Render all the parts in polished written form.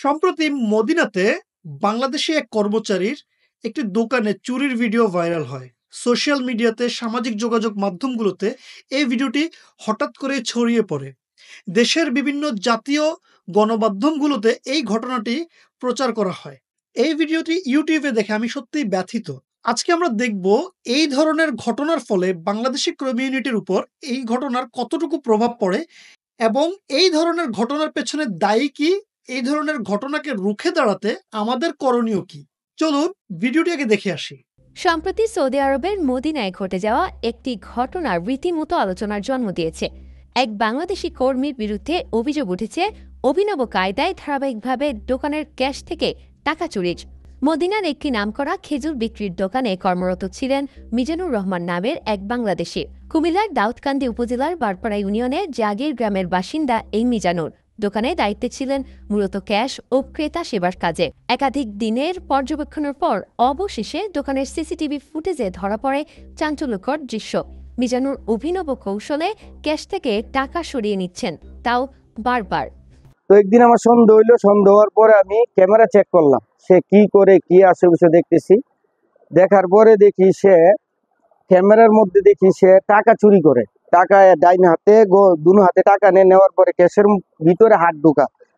সম্প্রতি মদিনাতে বাংলাদেশি এক কর্মচারীর একটি দোকানে চুরির ভিডিও ভাইরাল হয়। সোশ্যাল মিডিয়াতে, সামাজিক যোগাযোগ মাধ্যমগুলোতে এই ভিডিওটি হঠাৎ করে ছড়িয়ে পড়ে। দেশের বিভিন্ন জাতীয় গণমাধ্যমগুলোতে এই ঘটনাটি প্রচার করা হয়। এই ভিডিওটি ইউটিউবে দেখে আমি সত্যিই ব্যথিত। আজকে আমরা দেখব এই ধরনের ঘটনার ফলে বাংলাদেশি কমিউনিটির উপর এই ঘটনার কতটুকু প্রভাব পড়ে এবং এই ধরনের ঘটনার পেছনে দায়ী কি? এই ধরনের ঘটনাকে রুখে দাঁড়াতে আমাদের করণীয় কি? চলুন ভিডিওটি আগে দেখে আসি। সম্প্রতি সৌদি আরবের মদিনায় ঘটে যাওয়া একটি ঘটনা রীতিমতো আলোচনার জন্ম দিয়েছে। এক বাংলাদেশি কর্মীর বিরুদ্ধে অভিযোগ উঠেছে অভিনব কায়দায় ধারাবাহিকভাবে দোকানের ক্যাশ থেকে টাকা চুরির। মদিনার একটি নামকরা খেজুর বিক্রির দোকানে কর্মরত ছিলেন মিজানুর রহমান নামের এক বাংলাদেশি। কুমিল্লার দাউদকান্দি উপজেলার বারপাড়া ইউনিয়নের জাগির গ্রামের বাসিন্দা এই মিজানুর দোকানে দায়িত্বে ছিলেন মূলত ক্যাশ ও ক্রেতা সেবার কাজে। একাধিক দিনের পর্যবেক্ষণের পর অবশেষে দোকানের সিসিটিভি ফুটেজে ধরা পড়ে চাঞ্চল্যকর দৃশ্য। মিজানুর অভিনব কৌশলে ক্যাশ থেকে টাকা সরিয়ে নিচ্ছেন, তাও বারবার। তো একদিন আমার সন্দেহ হইলো, সন্দেহ হওয়ার পরে আমি ক্যামেরা চেক করলাম সে কি করে কি আশেপাশে দেখতেছি। দেখার পরে দেখি সে ক্যামেরার মধ্যে দেখি সে টাকা চুরি করে। টাকা ডাইন হাতে দুনো হাতে টাকা নেওয়ার পরে ক্যাশের ভিতরে হাত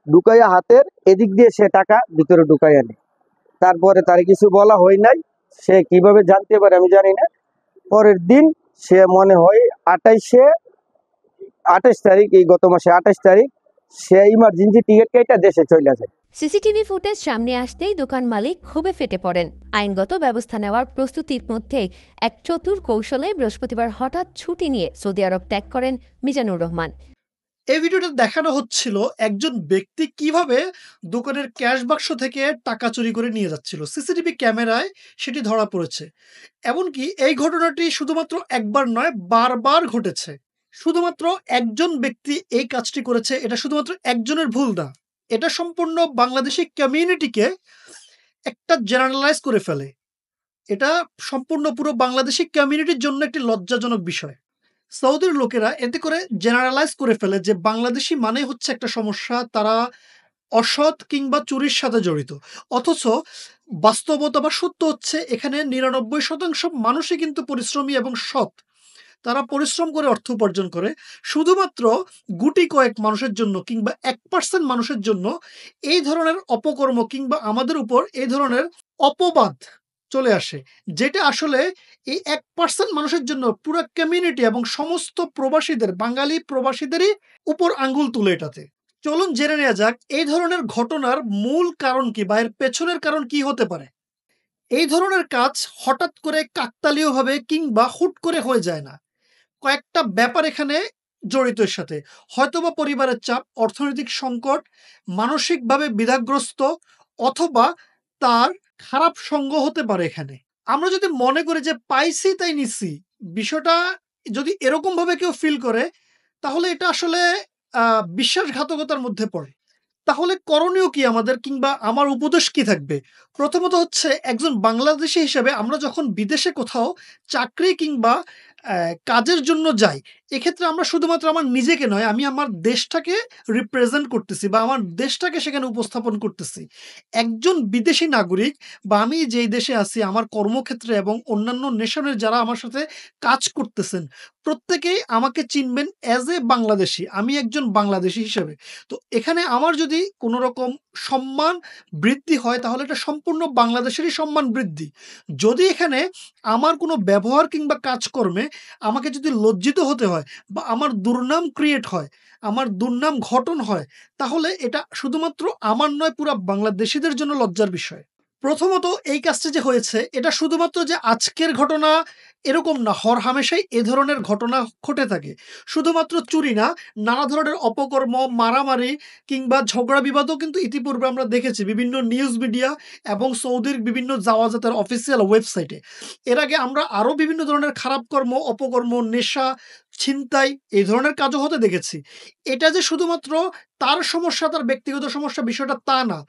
ঢুকাইয়া হাতের এদিক দিয়ে সে টাকা ভিতরে ঢুকাই আনে। তারপরে তার কিছু বলা হয় নাই, সে কিভাবে জানতে পারে আমি জানি না। পরের দিন সে মনে হয় 28 তারিখ, এই গত মাসে 28 তারিখ সে ইমার্জেন্সি টিকিট কেটে দেশে চলে যায়। সিসিটিভি ফুটেজ সামনে আসতেই দোকান মালিক ক্ষোভে ফেটে পড়েন। আইনগত ব্যবস্থা নেওয়ার প্রস্তুতির মধ্যে এক চতুর কৌশলে বৃহস্পতিবার হঠাৎ ছুটি নিয়ে সৌদি আরব ত্যাগ করেন মিজানুর রহমান। এই ভিডিওটা দেখানো হচ্ছিল একজন ব্যক্তি কিভাবে দোকানের ক্যাশ বাক্স থেকে টাকা চুরি করে নিয়ে যাচ্ছিল। সিসিটিভি ক্যামেরায় সেটি ধরা পড়েছে। এমনকি এই ঘটনাটি শুধুমাত্র একবার নয়, বারবার ঘটেছে। শুধুমাত্র একজন ব্যক্তি এই কাজটি করেছে, এটা শুধুমাত্র একজনের ভুল না। এটা সম্পূর্ণ বাংলাদেশি কমিউনিটিকে একটা জেনারেলাইজ করে ফেলে। এটা সম্পূর্ণ পুরো বাংলাদেশি কমিউনিটির জন্য একটি লজ্জাজনক বিষয়। সৌদির লোকেরা এতে করে জেনারেলাইজ করে ফেলে যে বাংলাদেশি মানে হচ্ছে একটা সমস্যা, তারা অসৎ কিংবা চুরির সাথে জড়িত। অথচ বাস্তবতা বা সত্য হচ্ছে এখানে 99% মানুষই কিন্তু পরিশ্রমী এবং সৎ। তারা পরিশ্রম করে অর্থ উপার্জন করে। শুধুমাত্র গুটি কয়েক মানুষের জন্য কিংবা 1% মানুষের জন্য এই ধরনের অপকর্ম কিংবা আমাদের উপর এই ধরনের অপবাদ চলে আসে। যেটা আসলে এই 1% মানুষের জন্য পুরা কমিউনিটি এবং সমস্ত প্রবাসীদের, বাঙালি প্রবাসীদেরই উপর আঙ্গুল তুলে এটাতে। চলুন জেনে নেওয়া যাক এই ধরনের ঘটনার মূল কারণ কি বা এর পেছনের কারণ কি হতে পারে। এই ধরনের কাজ হঠাৎ করে কাকতালীয়ভাবে কিংবা হুট করে হয়ে যায় না। কয়েকটা ব্যাপার এখানে জড়িত এর সাথে। হয়তোবা পরিবারের চাপ, অর্থনৈতিক সংকট, মানসিকভাবে দ্বিধাগ্রস্ত অথবা তার খারাপ সঙ্গ হতে পারে এখানে। আমরা যদি মনে করি যে পাইছি তাই নিচ্ছি, বিষয়টা যদি এরকমভাবে কেউ ফিল করে তাহলে এটা আসলে বিশ্বাসঘাতকতার মধ্যে পড়ে। তাহলে করণীয় কি আমাদের কিংবা আমার উপদেশ কি থাকবে? প্রথমত হচ্ছে একজন বাংলাদেশী হিসেবে আমরা যখন বিদেশে কোথাও চাকরি কিংবা কাজের জন্য যাই, এক্ষেত্রে আমরা শুধুমাত্র আমার নিজেকে নয়, আমি আমার দেশটাকে রিপ্রেজেন্ট করতেছি বা আমার দেশটাকে সেখানে উপস্থাপন করতেছি। একজন বিদেশী নাগরিক বা আমি যেই দেশে আছি আমার কর্মক্ষেত্রে এবং অন্যান্য নেশনের যারা আমার সাথে কাজ করতেছেন, প্রত্যেকেই আমাকে চিনবেন অ্যাজ এ বাংলাদেশী। আমি একজন বাংলাদেশী হিসেবে। তো এখানে আমার যদি কোনো রকম সম্মান বৃদ্ধি হয় তাহলে এটা সম্পূর্ণ বাংলাদেশেরই সম্মান বৃদ্ধি। যদি এখানে আমার কোনো ব্যবহার কিংবা কাজকর্মে আমাকে যদি লজ্জিত হতে হয় বা আমার দুর্নাম ক্রিয়েট হয়, আমার দুর্নাম ঘটন হয়, তাহলে এটা শুধুমাত্র আমার নয়, পুরা বাংলাদেশীদের জন্য লজ্জার বিষয়। প্রথমত এই কাজটা যে হয়েছে এটা শুধুমাত্র যে আজকের ঘটনা এরকম না, হরহামেশাই এ ধরনের ঘটনা ঘটে থাকে। শুধুমাত্র চুরি না, নানা ধরনের অপকর্ম, মারামারি কিংবা ঝগড়া বিবাদও কিন্তু ইতিপূর্বে আমরা দেখেছি বিভিন্ন নিউজ মিডিয়া এবং সৌদির বিভিন্ন জাওয়াজাতের অফিসিয়াল ওয়েবসাইটে। এর আগে আমরা আরও বিভিন্ন ধরনের খারাপ কর্ম, অপকর্ম, নেশা, ছিনতাই এই ধরনের কাজও হতে দেখেছি। এটা যে শুধুমাত্র তার সমস্যা, তার ব্যক্তিগত সমস্যা বিষয়টা তা না।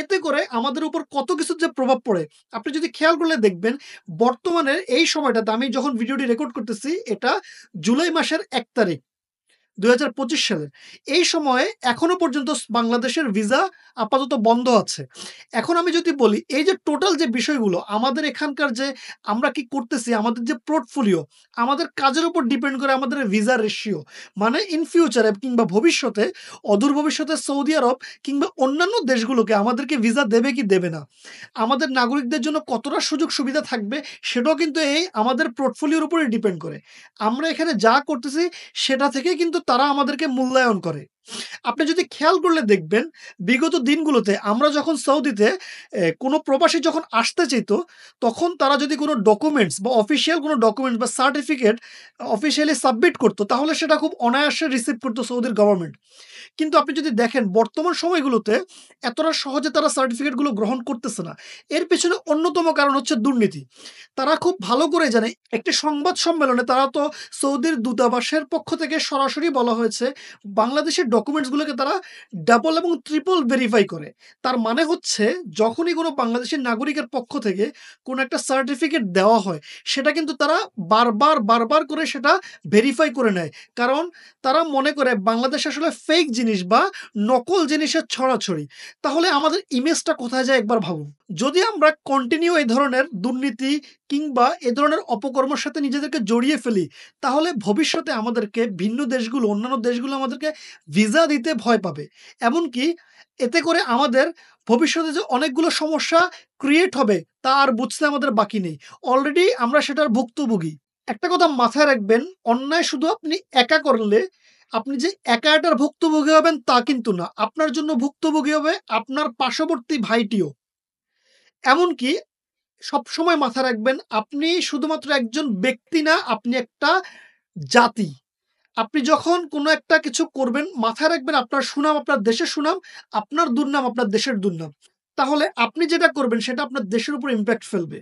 এতে করে আমাদের উপর কত কিছুর যে প্রভাব পড়ে আপনি যদি খেয়াল করলে দেখবেন। বর্তমানের এই সময়টাতে আমি যখন ভিডিওটি রেকর্ড করতেছি এটা জুলাই মাসের 1 তারিখ। 2025 সালের। এই সময়ে এখনো পর্যন্ত বাংলাদেশের ভিসা আপাতত বন্ধ আছে। এখন আমি যদি বলি এই যে টোটাল যে বিষয়গুলো আমাদের এখানকার যে আমরা কি করতেছি, আমাদের যে পোর্টফোলিও, আমাদের কাজের উপর ডিপেন্ড করে আমাদের ভিসা রেশিও। মানে ইন ফিউচারে কিংবা ভবিষ্যতে, অদূর ভবিষ্যতে সৌদি আরব কিংবা অন্যান্য দেশগুলোকে আমাদেরকে ভিসা দেবে কি দেবে না। আমাদের নাগরিকদের জন্য কতটা সুযোগ সুবিধা থাকবে সেটাও কিন্তু এই আমাদের পোর্টফোলিওর উপরে ডিপেন্ড করে। আমরা এখানে যা করতেছি সেটা থেকেই কিন্তু তারা আমাদেরকে মূল্যায়ন করে। আপনি যদি খেয়াল করলে দেখবেন, বিগত দিনগুলোতে আমরা যখন সৌদিতে কোনো প্রবাসী যখন আসতে চাইত, তখন তারা যদি কোনো ডকুমেন্টস বা অফিসিয়াল কোনো ডকুমেন্টস বা সার্টিফিকেট অফিসিয়ালি সাবমিট করত, তাহলে সেটা খুব অনায়াসে রিসিভ করত সৌদির গভর্নমেন্ট। কিন্তু আপনি যদি দেখেন বর্তমান সময়গুলোতে এতটা সহজে তারা সার্টিফিকেটগুলো গ্রহণ করতেছে না। এর পেছনে অন্যতম কারণ হচ্ছে দুর্নীতি। তারা খুব ভালো করে জানে, একটি সংবাদ সম্মেলনে তারা তো সৌদির দূতাবাসের পক্ষ থেকে সরাসরি বলা হয়েছে বাংলাদেশের ডকুমেন্টসগুলোকে তারা ডাবল এবং ট্রিপল ভেরিফাই করে। তার মানে হচ্ছে যখনই কোনো বাংলাদেশের নাগরিকের পক্ষ থেকে কোনো একটা সার্টিফিকেট দেওয়া হয়, সেটা কিন্তু তারা বারবার করে সেটা ভেরিফাই করে নেয়। কারণ তারা মনে করে বাংলাদেশ আসলে ফেক জিনিস বা নকল জিনিসের ছড়াছড়ি। তাহলে আমাদের ইমেজটা কোথায় যায় একবার ভাবুন। যদি আমরা কন্টিনিউ এই ধরনের দুর্নীতি কিংবা এ ধরনের অপকর্মের সাথে নিজেদেরকে জড়িয়ে ফেলি, তাহলে ভবিষ্যতে আমাদেরকে ভিন্ন দেশগুলো, অন্যান্য দেশগুলো আমাদেরকে ভিসা দিতে ভয় পাবে। এমনকি এতে করে আমাদের ভবিষ্যতে যে অনেকগুলো সমস্যা ক্রিয়েট হবে তা আর বুঝতে আমাদের বাকি নেই। অলরেডি আমরা সেটার ভুক্তভোগী। একটা কথা মাথায় রাখবেন, অন্যায় শুধু আপনি একা করলে আপনি যে একা এটার ভুক্তভোগী হবেন তা কিন্তু না। আপনার জন্য ভুক্তভোগী হবে আপনার পার্শ্ববর্তী ভাইটিও। এমনকি সবসময় মাথায় রাখবেন আপনি শুধুমাত্র একজন ব্যক্তি না, আপনি একটা জাতি। আপনি যখন কোনো একটা কিছু করবেন মাথায় রাখবেন আপনার সুনাম আপনার দেশের সুনাম, আপনার দুর্নাম আপনার দেশের দুর্নাম। তাহলে আপনি যেটা করবেন সেটা আপনার দেশের উপর ইমপ্যাক্ট ফেলবে।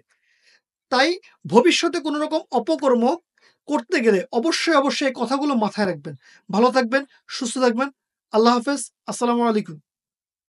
তাই ভবিষ্যতে কোনো রকম অপকর্ম করতে গেলে অবশ্যই এই কথাগুলো মাথায় রাখবেন। ভালো থাকবেন, সুস্থ থাকবেন। আল্লাহ হাফেজ। আসসালামু আলাইকুম।